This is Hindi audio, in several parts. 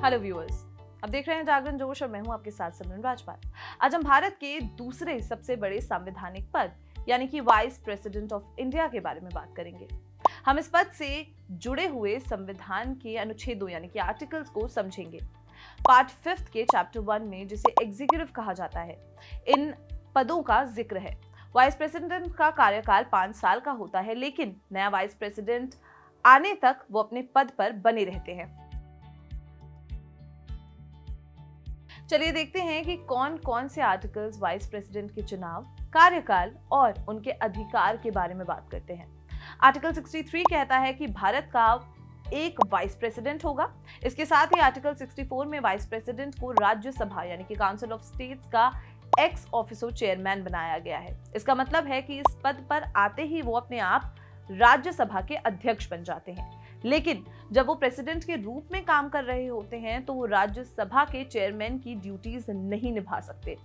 हेलो व्यूअर्स, अब देख रहे हैं जागरण जोश और मैं हूं आपके साथ सिमरन राजपाल। आज हम भारत के दूसरे सबसे बड़े संवैधानिक पद यानी कि वाइस प्रेसिडेंट ऑफ इंडिया के बारे में बात करेंगे। हम इस पद से जुड़े हुए संविधान के अनुच्छेदों यानी कि आर्टिकल्स को समझेंगे। पार्ट 5 के चैप्टर 1 में, जिसे एग्जीक्यूटिव कहा जाता है, इन पदों का जिक्र है। वाइस प्रेसिडेंट का कार्यकाल 5 साल का होता है, लेकिन नया वाइस प्रेसिडेंट आने तक वो अपने पद पर बने रहते हैं। चलिए देखते हैं कि कौन कौन से आर्टिकल्स वाइस प्रेसिडेंट के चुनाव, कार्यकाल और उनके अधिकार के बारे में बात करते हैं। आर्टिकल 63 कहता है कि भारत का एक वाइस प्रेसिडेंट होगा। इसके साथ ही आर्टिकल 64 में वाइस प्रेसिडेंट को राज्यसभा यानी कि काउंसिल ऑफ स्टेट्स का एक्स ऑफिसो चेयरमैन बनाया गया है। इसका मतलब है कि इस पद पर आते ही वो अपने आप राज्यसभा के अध्यक्ष बन जाते हैं, लेकिन जब वो प्रेसिडेंट के रूप में काम कर रहे होते हैं तो वो राज्यसभा के चेयरमैन की ड्यूटीज नहीं निभा सकते।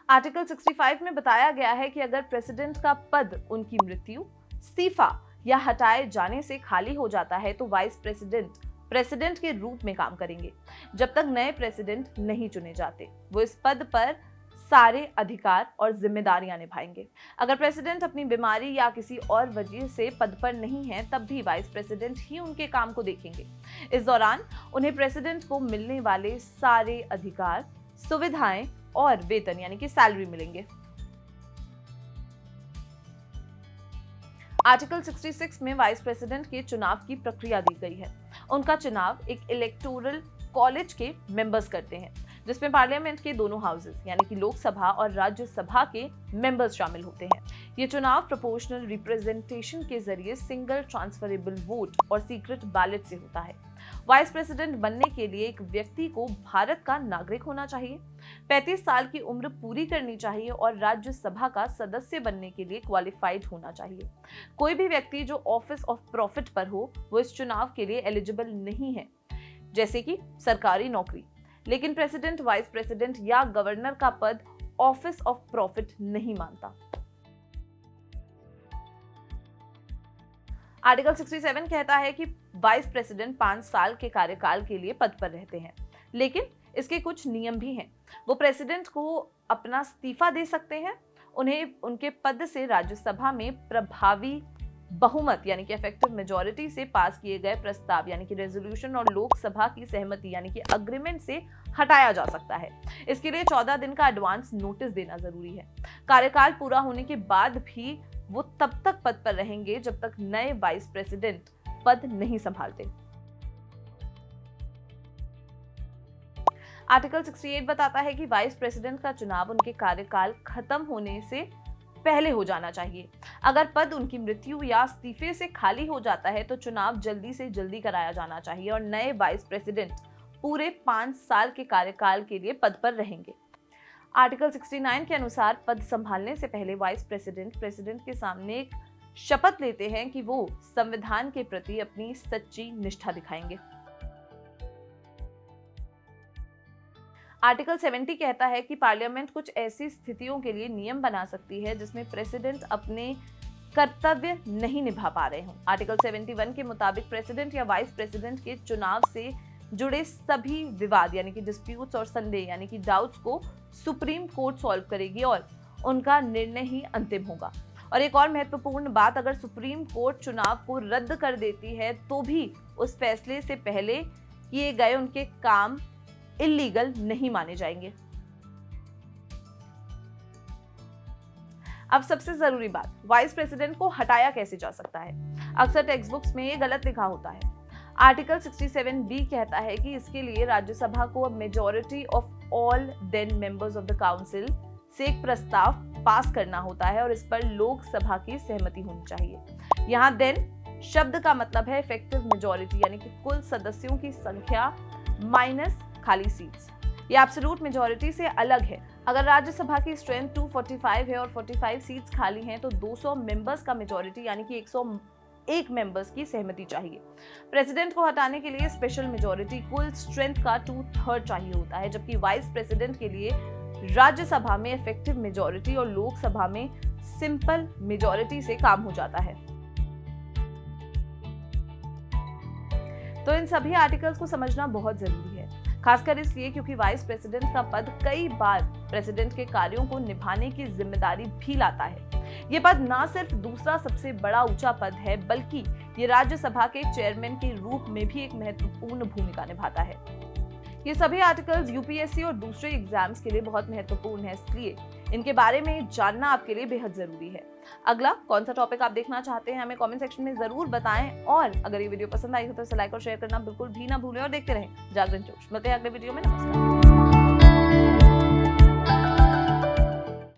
आर्टिकल 65 में बताया गया है कि अगर प्रेसिडेंट का पद उनकी मृत्यु, इस्तीफा या हटाए जाने से खाली हो जाता है तो वाइस प्रेसिडेंट के रूप में काम करेंगे जब तक नए प्रेसिडेंट नहीं चुने जाते। वो इस पद पर सारे अधिकार और जिम्मेदारियां निभाएंगे। अगर प्रेसिडेंट अपनी बीमारी या किसी और वजह से पद पर नहीं है, तब भी वाइस प्रेसिडेंट ही उनके काम को देखेंगे। इस दौरान उन्हें प्रेसिडेंट को मिलने वाले सारे अधिकार, सुविधाएं और वेतन यानी कि सैलरी मिलेंगे। आर्टिकल 66 में वाइस प्रेसिडेंट के चुनाव की प्रक्रिया दी गई है। उनका चुनाव एक इलेक्टोरल कॉलेज के मेंबर्स करते हैं, जिसमें पार्लियामेंट के दोनों हाउसेस यानी कि लोकसभा और राज्यसभा के मेंबर्स शामिल होते हैं। ये चुनाव प्रोपोर्शनल रिप्रेजेंटेशन के जरिए सिंगल ट्रांसफरेबल वोट और सीक्रेट बैलेट से होता है। वाइस प्रेसिडेंट बनने के लिए एक व्यक्ति को भारत का नागरिक होना चाहिए, 35 साल की उम्र पूरी करनी चाहिए और राज्यसभा का सदस्य बनने के लिए क्वालिफाइड होना चाहिए। कोई भी व्यक्ति जो ऑफिस ऑफ प्रॉफिट पर हो वो इस चुनाव के लिए एलिजिबल नहीं है, जैसे कि सरकारी नौकरी। लेकिन प्रेसिडेंट वाइस प्रेसिडेंट या गवर्नर का पद ऑफिस ऑफ प्रॉफिट नहीं मानता। आर्टिकल 67 कहता है कि वाइस प्रेसिडेंट 5 साल के कार्यकाल के लिए पद पर रहते हैं, लेकिन इसके कुछ नियम भी हैं। वो प्रेसिडेंट को अपना इस्तीफा दे सकते हैं, उन्हें उनके पद से राज्यसभा में प्रभावी बहुमत यानी कि इफेक्टिव मेजॉरिटी से पास किए गए प्रस्ताव यानी कि रेजोल्यूशन और लोकसभा की सहमति यानी कि अग्रीमेंट से हटाया जा सकता है। इसके लिए 14 दिन का एडवांस नोटिस देना जरूरी है। कार्यकाल पूरा होने के बाद भी वो तब तक पद पर रहेंगे जब तक नए वाइस प्रेसिडेंट पद नहीं संभालते। आर्टिकल 68 बताता है कि वाइस प्रेसिडेंट का चुनाव उनके कार्यकाल खत्म होने से पहले हो जाना चाहिए। अगर पद उनकी मृत्यु या इस्तीफे से खाली हो जाता है तो चुनाव जल्दी से जल्दी कराया जाना चाहिए और नए वाइस प्रेसिडेंट पूरे 5 साल के कार्यकाल के लिए पद पर रहेंगे। आर्टिकल 69 के अनुसार पद संभालने से पहले वाइस प्रेसिडेंट के सामने एक शपथ लेते हैं कि वो संविधान के प्रति अपनी सच्ची निष्ठा दिखाएंगे। आर्टिकल 70 कहता है कि पार्लियामेंट कुछ ऐसी स्थितियों के लिए नियम बना सकती है जिसमें प्रेसिडेंट अपने कर्तव्य नहीं निभा पा रहे हों। आर्टिकल 71 के मुताबिक प्रेसिडेंट या वाइस प्रेसिडेंट के चुनाव से जुड़े सभी विवाद यानी कि डिस्प्यूट्स और संदेह यानी कि डाउट्स को सुप्रीम कोर्ट सॉल्व करेगी और उनका निर्णय ही अंतिम होगा। और एक और महत्वपूर्ण बात, अगर सुप्रीम कोर्ट चुनाव को रद्द कर देती है तो भी उस फैसले से पहले किए गए उनके काम इल्लीगल नहीं माने जाएंगे। अब सबसे जरूरी बात, वाइस प्रेसिडेंट को हटाया कैसे जा सकता है। अक्सर टेक्स्ट बुक्स में ये गलत लिखा होता है। आर्टिकल 67B कहता है कि इसके लिए राज्यसभा को majority of all then members of the council से एक प्रस्ताव पास करना होता है और इस पर लोकसभा की सहमति होनी चाहिए। यहाँ देन शब्द का मतलब है इफेक्टिव मेजॉरिटी यानी कि कुल सदस्यों की संख्या माइनस खाली सीट्स। ये एब्सोल्यूट मेजॉरिटी से अलग है। अगर राज्यसभा की स्ट्रेंथ 245 है और 45 सीट्स खाली हैं तो 200 मेंबर्स का मेजॉरिटी यानी कि 101 मेंबर्स की सहमति चाहिए। प्रेसिडेंट को हटाने के लिए स्पेशल मेजॉरिटी कुल स्ट्रेंथ का 2/3 चाहिए होता है, जबकि वाइस प्रेसिडेंट के लिए राज्यसभा में इफेक्टिव मेजॉरिटी और लोकसभा में सिंपल मेजॉरिटी से काम हो जाता है। तो इन सभी आर्टिकल्स को समझना बहुत जरूरी है, खासकर इसलिए क्योंकि वाइस प्रेसिडेंट का पद कई बार प्रेसिडेंट के कार्यों को निभाने की जिम्मेदारी भी लाता है। ये पद ना सिर्फ दूसरा सबसे बड़ा ऊंचा पद है, बल्कि ये राज्यसभा के चेयरमैन के रूप में भी एक महत्वपूर्ण भूमिका निभाता है। ये सभी आर्टिकल्स यूपीएससी और दूसरे एग्जाम्स के लिए बहुत महत्वपूर्ण है, इसलिए इनके बारे में जानना आपके लिए बेहद जरूरी है। अगला कौन सा टॉपिक आप देखना चाहते हैं हमें कमेंट सेक्शन में जरूर बताएं, और अगर ये वीडियो पसंद आई हो तो इसे लाइक और शेयर करना बिल्कुल भी ना भूलें और देखते रहें जागरण जोश। मिलते हैं अगले वीडियो में। नमस्कार।